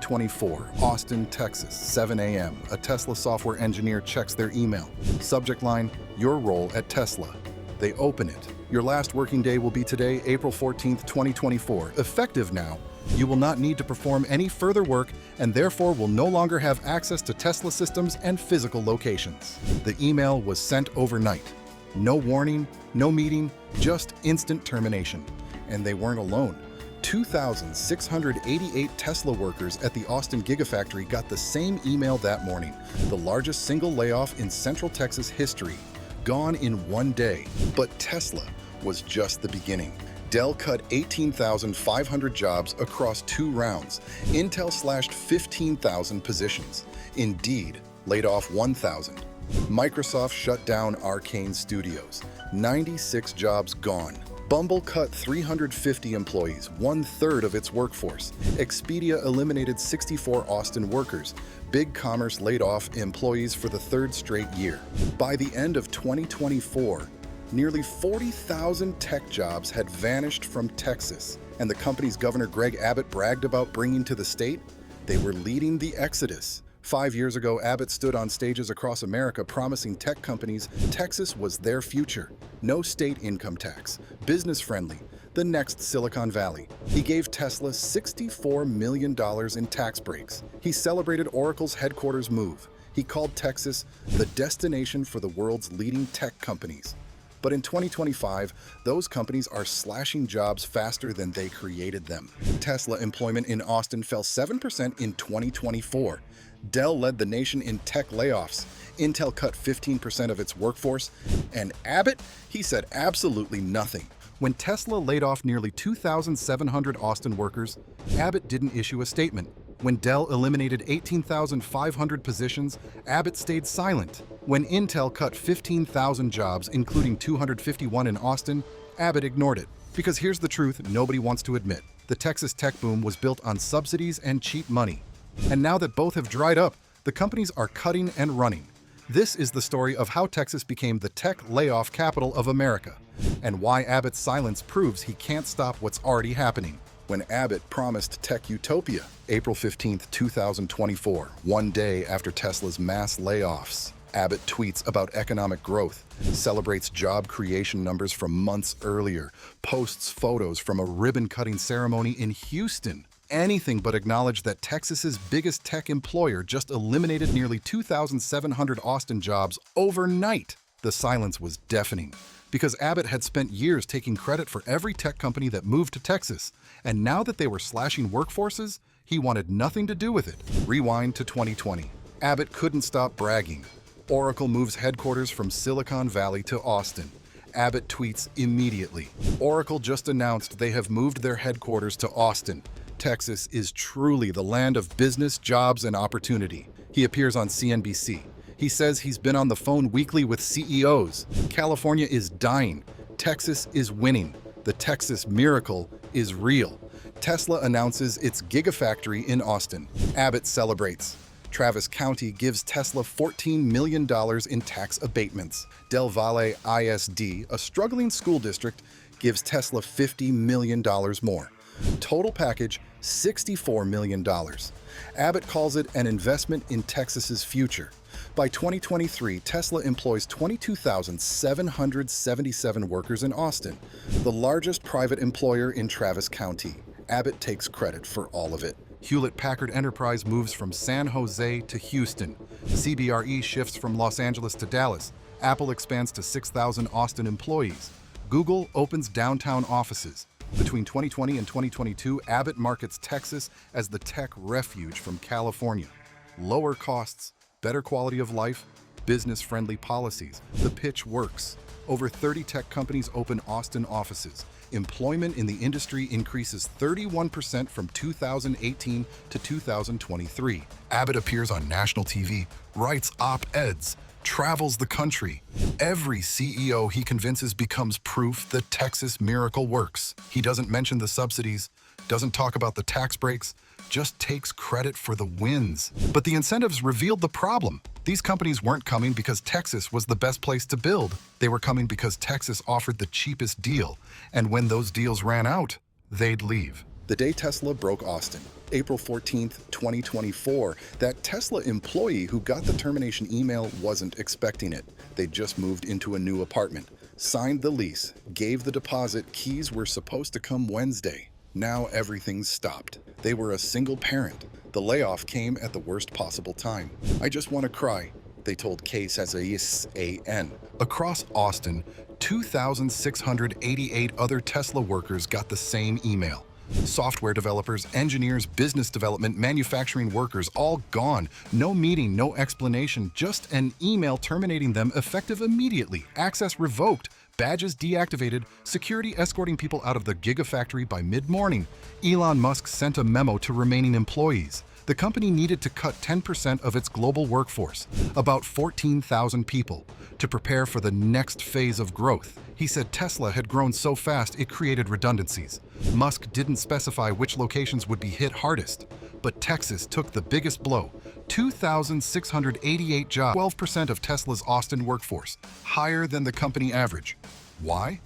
2024, Austin, Texas, 7 a.m. A Tesla software engineer checks their email. Subject line, your role at Tesla. They open it. Your last working day will be today, April 14th, 2024. Effective now, you will not need to perform any further work and therefore will no longer have access to Tesla systems and physical locations. The email was sent overnight. No warning, no meeting, just instant termination. And they weren't alone. 2,688 Tesla workers at the Austin Gigafactory got the same email that morning, the largest single layoff in Central Texas history, gone in one day. But Tesla was just the beginning. Dell cut 18,500 jobs across 2 rounds. Intel slashed 15,000 positions. Indeed laid off 1,000. Microsoft shut down Arcane Studios. 96 jobs gone. Bumble cut 350 employees, 1/3 of its workforce. Expedia eliminated 64 Austin workers. BigCommerce laid off employees for the 3rd straight year. By the end of 2024, nearly 40,000 tech jobs had vanished from Texas, and the company's Governor Greg Abbott bragged about bringing to the state. They were leading the exodus. 5 years ago, Abbott stood on stages across America promising tech companies Texas was their future. No state income tax, business-friendly, the next Silicon Valley. He gave Tesla $64 million in tax breaks. He celebrated Oracle's headquarters move. He called Texas the destination for the world's leading tech companies. But in 2025, those companies are slashing jobs faster than they created them. Tesla employment in Austin fell 7% in 2024. Dell led the nation in tech layoffs. Intel cut 15% of its workforce. And Abbott? He said absolutely nothing. When Tesla laid off nearly 2,700 Austin workers, Abbott didn't issue a statement. When Dell eliminated 18,500 positions, Abbott stayed silent. When Intel cut 15,000 jobs, including 251 in Austin, Abbott ignored it. Because here's the truth nobody wants to admit. The Texas tech boom was built on subsidies and cheap money. And now that both have dried up, the companies are cutting and running. This is the story of how Texas became the tech layoff capital of America, and why Abbott's silence proves he can't stop what's already happening. When Abbott promised tech utopia, April 15, 2024, one day after Tesla's mass layoffs, Abbott tweets about economic growth, celebrates job creation numbers from months earlier, posts photos from a ribbon-cutting ceremony in Houston. Anything but acknowledge that Texas's biggest tech employer just eliminated nearly 2,700 Austin jobs overnight. The silence was deafening, because Abbott had spent years taking credit for every tech company that moved to Texas, and now that they were slashing workforces, he wanted nothing to do with it. Rewind to 2020. Abbott couldn't stop bragging. Oracle moves headquarters from Silicon Valley to Austin. Abbott tweets immediately. Oracle just announced they have moved their headquarters to Austin. Texas is truly the land of business, jobs, and opportunity. He appears on CNBC. He says he's been on the phone weekly with CEOs. California is dying. Texas is winning. The Texas miracle is real. Tesla announces its Gigafactory in Austin. Abbott celebrates. Travis County gives Tesla $14 million in tax abatements. Del Valle ISD, a struggling school district, gives Tesla $50 million more. Total package, $64 million. Abbott calls it an investment in Texas's future. By 2023, Tesla employs 22,777 workers in Austin, the largest private employer in Travis County. Abbott takes credit for all of it. Hewlett-Packard Enterprise moves from San Jose to Houston. CBRE shifts from Los Angeles to Dallas. Apple expands to 6,000 Austin employees. Google opens downtown offices. Between 2020 and 2022, Abbott markets Texas as the tech refuge from California. Lower costs, better quality of life, business-friendly policies. The pitch works. Over 30 tech companies open Austin offices. Employment in the industry increases 31% from 2018 to 2023. Abbott appears on national TV, writes op-eds, travels the country. Every CEO he convinces becomes proof the Texas miracle works. He doesn't mention the subsidies, doesn't talk about the tax breaks, just takes credit for the wins. But the incentives revealed the problem. These companies weren't coming because Texas was the best place to build. They were coming because Texas offered the cheapest deal. And when those deals ran out, they'd leave. The day Tesla broke Austin, April 14th, 2024, that Tesla employee who got the termination email wasn't expecting it. They just moved into a new apartment, signed the lease, gave the deposit, keys were supposed to come Wednesday. Now everything's stopped. They were a single parent. The layoff came at the worst possible time. I just want to cry, they told KSAN. Across Austin, 2,688 other Tesla workers got the same email. Software developers, engineers, business development, manufacturing workers, all gone. No meeting, no explanation, just an email terminating them effective immediately. Access revoked, badges deactivated, security escorting people out of the Gigafactory by mid-morning. Elon Musk sent a memo to remaining employees. The company needed to cut 10% of its global workforce, about 14,000 people, to prepare for the next phase of growth. He said Tesla had grown so fast it created redundancies. Musk didn't specify which locations would be hit hardest, but Texas took the biggest blow. 2,688 jobs, 12% of Tesla's Austin workforce, higher than the company average. Why?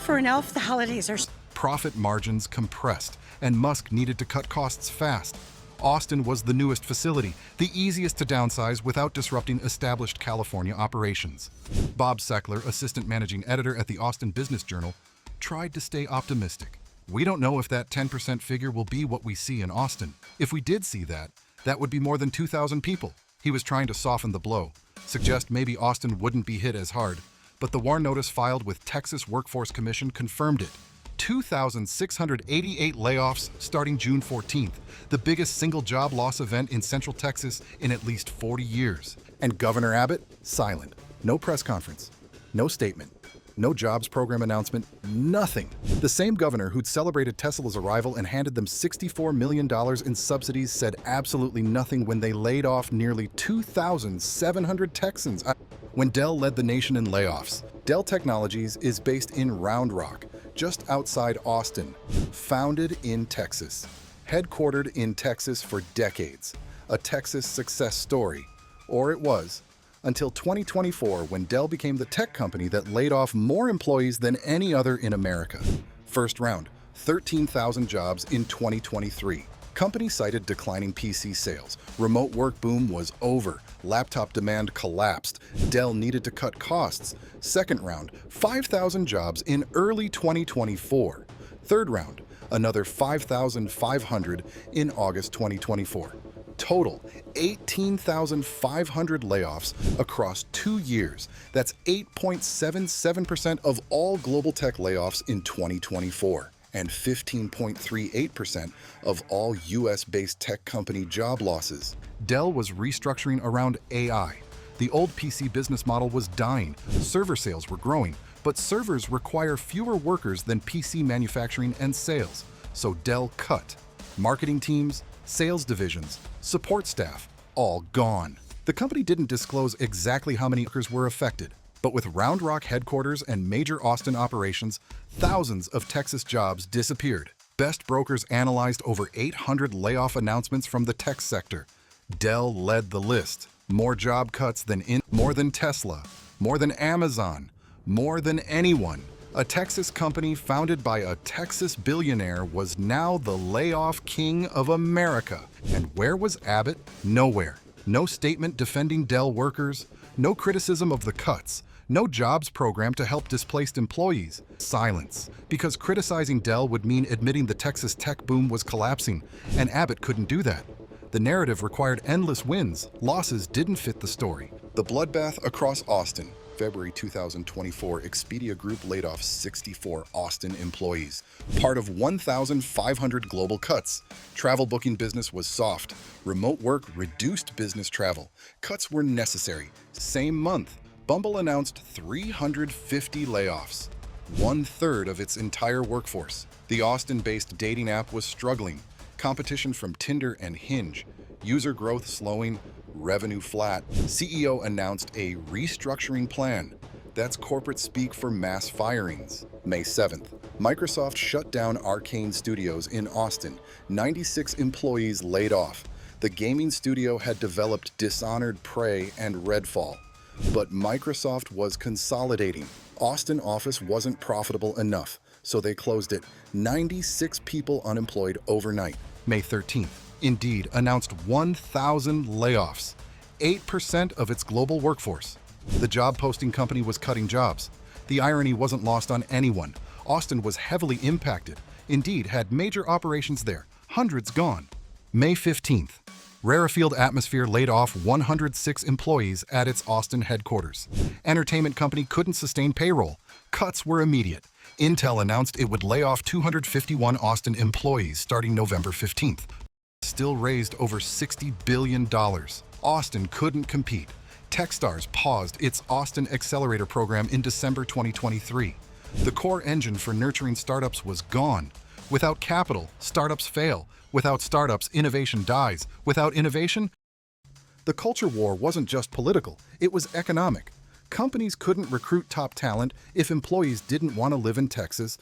For an elf, the holidays are... Profit margins compressed, and Musk needed to cut costs fast. Austin was the newest facility, the easiest to downsize without disrupting established California operations. Bob Seckler, assistant managing editor at the Austin Business Journal, tried to stay optimistic. We don't know if that 10% figure will be what we see in Austin. If we did see that, that would be more than 2,000 people. He was trying to soften the blow, suggest maybe Austin wouldn't be hit as hard, but the WARN notice filed with Texas Workforce Commission confirmed it. 2,688 layoffs starting June 14th, the biggest single job loss event in Central Texas in at least 40 years. And Governor Abbott, silent. No press conference, no statement, no jobs program announcement, nothing. The same governor who'd celebrated Tesla's arrival and handed them $64 million in subsidies said absolutely nothing when they laid off nearly 2,700 Texans. When Dell led the nation in layoffs, Dell Technologies is based in Round Rock, just outside Austin, founded in Texas, headquartered in Texas for decades, a Texas success story, or it was, until 2024 when Dell became the tech company that laid off more employees than any other in America. First round, 13,000 jobs in 2023. Company cited declining PC sales. Remote work boom was over. Laptop demand collapsed. Dell needed to cut costs. Second round, 5,000 jobs in early 2024. Third round, another 5,500 in August 2024. Total, 18,500 layoffs across 2 years. That's 8.77% of all global tech layoffs in 2024. And 15.38% of all US-based tech company job losses. Dell was restructuring around AI. The old PC business model was dying. Server sales were growing, but servers require fewer workers than PC manufacturing and sales. So Dell cut. Marketing teams, sales divisions, support staff, all gone. The company didn't disclose exactly how many workers were affected, but with Round Rock headquarters and major Austin operations, thousands of Texas jobs disappeared. Best Brokers analyzed over 800 layoff announcements from the tech sector. Dell led the list. More job cuts than more than Tesla, more than Amazon, more than anyone. A Texas company founded by a Texas billionaire was now the layoff king of America. And where was Abbott? Nowhere. No statement defending Dell workers, no criticism of the cuts, no jobs program to help displaced employees. Silence. Because criticizing Dell would mean admitting the Texas tech boom was collapsing, and Abbott couldn't do that. The narrative required endless wins. Losses didn't fit the story. The bloodbath across Austin. February 2024, Expedia Group laid off 64 Austin employees, part of 1,500 global cuts. Travel booking business was soft. Remote work reduced business travel. Cuts were necessary. Same month, Bumble announced 350 layoffs, 1/3 of its entire workforce. The Austin-based dating app was struggling. Competition from Tinder and Hinge. User growth slowing, revenue flat. CEO announced a restructuring plan. That's corporate speak for mass firings. May 7th, Microsoft shut down Arcane Studios in Austin. 96 employees laid off. The gaming studio had developed Dishonored, Prey, and Redfall. But Microsoft was consolidating. Austin office wasn't profitable enough, so they closed it. 96 people unemployed overnight. May 13th, Indeed announced 1,000 layoffs, 8% of its global workforce. The job posting company was cutting jobs. The irony wasn't lost on anyone. Austin was heavily impacted. Indeed had major operations there, hundreds gone. May 15th, Rarifield Atmosphere laid off 106 employees at its Austin headquarters. Entertainment company couldn't sustain payroll. Cuts were immediate. Intel announced it would lay off 251 Austin employees starting November 15th. Still raised over $60 billion. Austin couldn't compete. Techstars paused its Austin Accelerator program in December 2023. The core engine for nurturing startups was gone. Without capital, startups fail. Without startups, innovation dies. Without innovation, the culture war wasn't just political, it was economic. Companies couldn't recruit top talent if employees didn't want to live in Texas.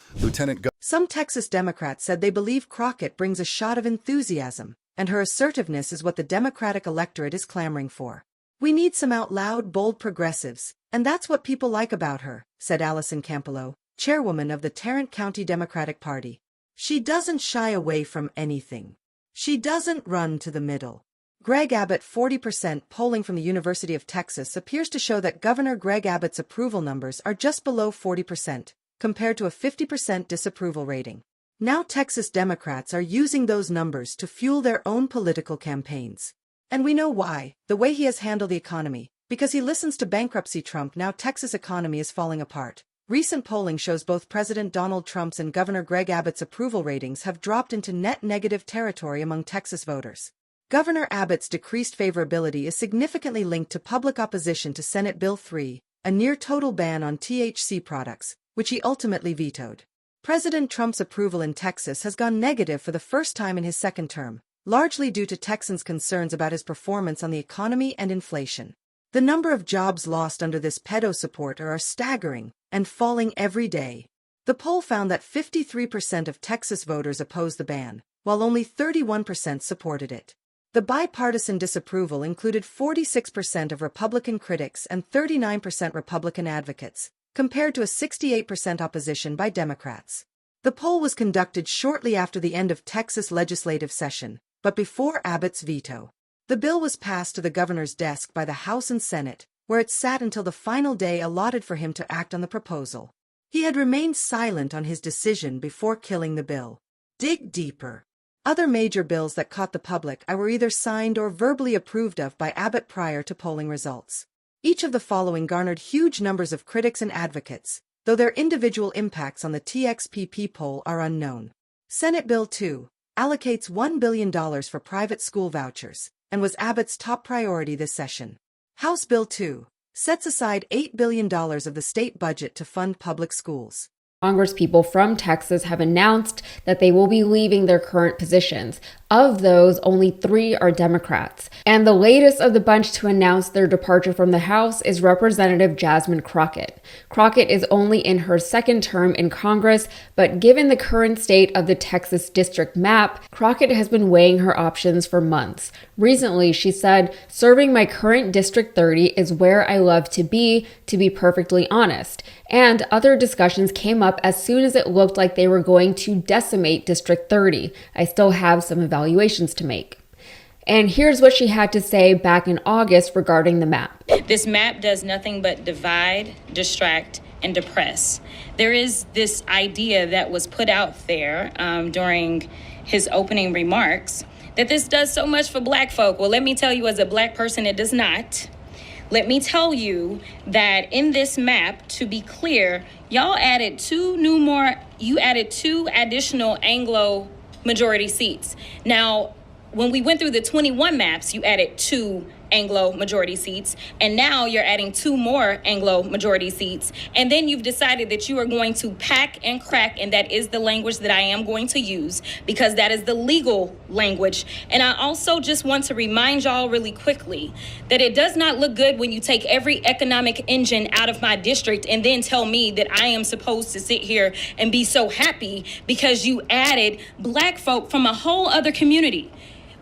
Some Texas Democrats said they believe Crockett brings a shot of enthusiasm, and her assertiveness is what the Democratic electorate is clamoring for. "We need some out loud, bold progressives, and that's what people like about her," said Allison Campolo, chairwoman of the Tarrant County Democratic Party. "She doesn't shy away from anything. She doesn't run to the middle." Greg Abbott 40% polling from the University of Texas appears to show that Governor Greg Abbott's approval numbers are just below 40%, compared to a 50% disapproval rating. Now Texas Democrats are using those numbers to fuel their own political campaigns. And we know why. The way he has handled the economy. Because he listens to bankruptcy Trump, now Texas economy is falling apart. Recent polling shows both President Donald Trump's and Governor Greg Abbott's approval ratings have dropped into net negative territory among Texas voters. Governor Abbott's decreased favorability is significantly linked to public opposition to Senate Bill 3, a near-total ban on THC products, which he ultimately vetoed. President Trump's approval in Texas has gone negative for the first time in his second term, largely due to Texans' concerns about his performance on the economy and inflation. The number of jobs lost under this pedo supporter are staggering and falling every day. The poll found that 53% of Texas voters opposed the ban, while only 31% supported it. The bipartisan disapproval included 46% of Republican critics and 39% Republican advocates, compared to a 68% opposition by Democrats. The poll was conducted shortly after the end of Texas legislative session, but before Abbott's veto. The bill was passed to the governor's desk by the House and Senate, where it sat until the final day allotted for him to act on the proposal. He had remained silent on his decision before killing the bill. Dig deeper. Other major bills that caught the public eye were either signed or verbally approved of by Abbott prior to polling results. Each of the following garnered huge numbers of critics and advocates, though their individual impacts on the TXPP poll are unknown. Senate Bill 2 allocates $1 billion for private school vouchers, and was Abbott's top priority this session. House Bill 2 sets aside $8 billion of the state budget to fund public schools. Congresspeople from Texas have announced that they will be leaving their current positions. Of those, only 3 are Democrats. And the latest of the bunch to announce their departure from the House is Representative Jasmine Crockett. Crockett is only in her second term in Congress, but given the current state of the Texas district map, Crockett has been weighing her options for months. Recently, she said, "Serving my current District 30 is where I love to be perfectly honest." And other discussions came up as soon as it looked like they were going to decimate District 30. I still have some evaluations to make. And here's what she had to say back in August regarding the map. This map does nothing but divide, distract, and depress. There is this idea that was put out there during his opening remarks that this does so much for Black folk. Well, let me tell you, as a Black person, it does not. Let me tell you that in this map, to be clear, y'all added 2 additional Anglo majority seats. Now, when we went through the 21 maps, you added 2 Anglo majority seats, and now you're adding 2 more Anglo majority seats, and then you've decided that you are going to pack and crack, and that is the language that I am going to use because that is the legal language. And I also just want to remind y'all really quickly that it does not look good when you take every economic engine out of my district and then tell me that I am supposed to sit here and be so happy because you added Black folk from a whole other community.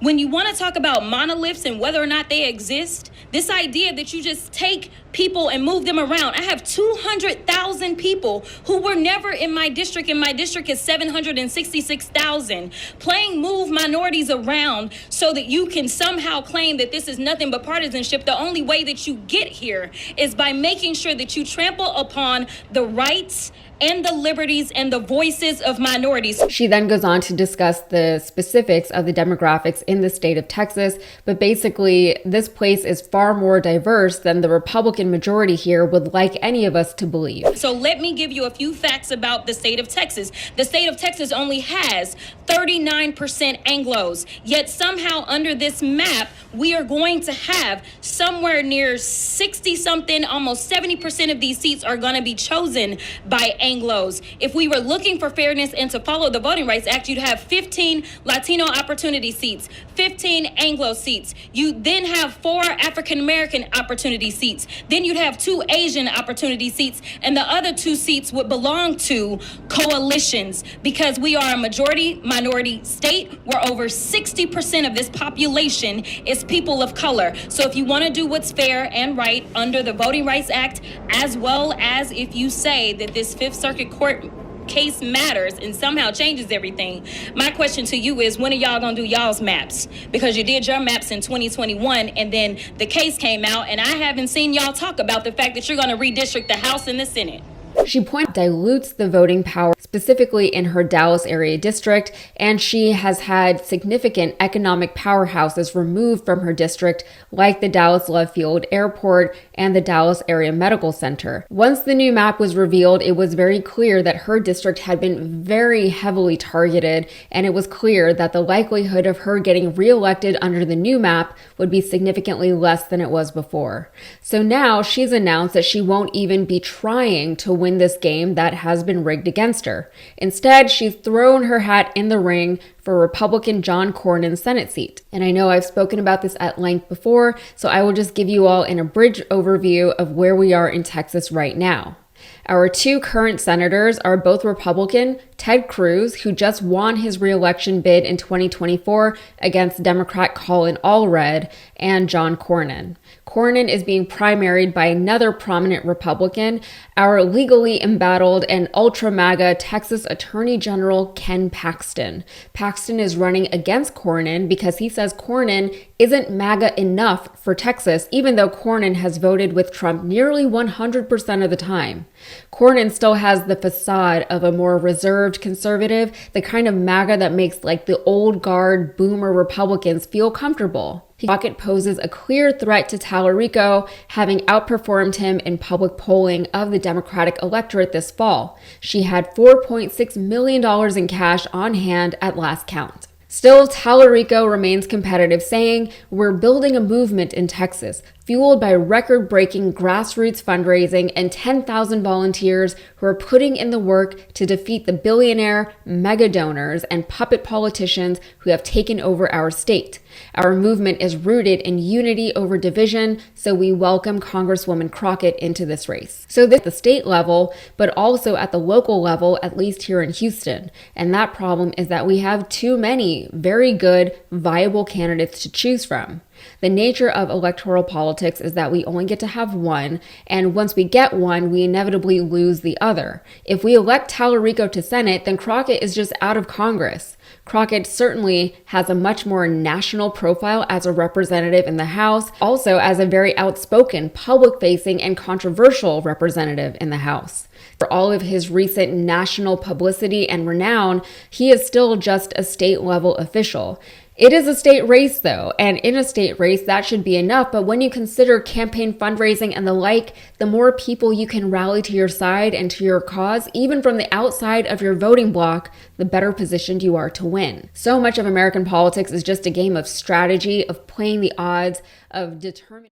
When you want to talk about monoliths and whether or not they exist, this idea that you just take people and move them around. I have 200,000 people who were never in my district, and my district is 766,000. Playing move minorities around so that you can somehow claim that this is nothing but partisanship. The only way that you get here is by making sure that you trample upon the rights and the liberties and the voices of minorities. She then goes on to discuss the specifics of the demographics in the state of Texas, but basically this place is far more diverse than the Republican majority here would like any of us to believe. So let me give you a few facts about the state of Texas. The state of Texas only has 39% Anglos, yet somehow under this map, we are going to have somewhere near 60 something, almost 70% of these seats are going to be chosen by Anglos. If we were looking for fairness and to follow the Voting Rights Act, you'd have 15 Latino opportunity seats, 15 Anglo seats. You then have 4 African American opportunity seats. Then you'd have 2 Asian opportunity seats, and the other 2 seats would belong to coalitions because we are a majority minority state where over 60% of this population is people of color. So if you want to do what's fair and right under the Voting Rights Act, as well as if you say that this Fifth Circuit Court case matters and somehow changes everything, my question to you is, when are y'all gonna do y'all's maps? Because you did your maps in 2021 and then the case came out, and I haven't seen y'all talk about the fact that you're gonna redistrict the House and the Senate. She dilutes the voting power, specifically in her Dallas area district, and she has had significant economic powerhouses removed from her district, like the Dallas Love Field Airport and the Dallas Area Medical Center. Once the new map was revealed, it was very clear that her district had been very heavily targeted, and it was clear that the likelihood of her getting reelected under the new map would be significantly less than it was before. So now she's announced that she won't even be trying to win this game that has been rigged against her. Instead, she's thrown her hat in the ring for Republican John Cornyn's Senate seat. And I know I've spoken about this at length before, so I will just give you all an abridged overview of where we are in Texas right now. Our 2 current senators are both Republican: Ted Cruz, who just won his re-election bid in 2024 against Democrat Colin Allred, and John Cornyn. Cornyn is being primaried by another prominent Republican, our legally embattled and ultra-MAGA Texas Attorney General Ken Paxton. Paxton is running against Cornyn because he says Cornyn isn't MAGA enough for Texas, even though Cornyn has voted with Trump nearly 100% of the time. Cornyn still has the facade of a more reserved conservative, the kind of MAGA that makes like the old guard boomer Republicans feel comfortable. Crockett poses a clear threat to Tallarico, having outperformed him in public polling of the Democratic electorate this fall. She had $4.6 million in cash on hand at last count. Still, Tallarico remains competitive, saying, "We're building a movement in Texas, fueled by record-breaking grassroots fundraising and 10,000 volunteers who are putting in the work to defeat the billionaire mega donors and puppet politicians who have taken over our state. Our movement is rooted in unity over division, so we welcome Congresswoman Crockett into this race." So this at the state level, but also at the local level, at least here in Houston. And that problem is that we have too many very good, viable candidates to choose from. The nature of electoral politics is that we only get to have one, and once we get one, we inevitably lose the other. If we elect Tallarico to Senate, then Crockett is just out of Congress. Crockett certainly has a much more national profile as a representative in the House, also as a very outspoken, public-facing, and controversial representative in the House. For all of his recent national publicity and renown, he is still just a state-level official. It is a state race, though, and in a state race, that should be enough. But when you consider campaign fundraising and the like, the more people you can rally to your side and to your cause, even from the outside of your voting bloc, the better positioned you are to win. So much of American politics is just a game of strategy, of playing the odds, of determining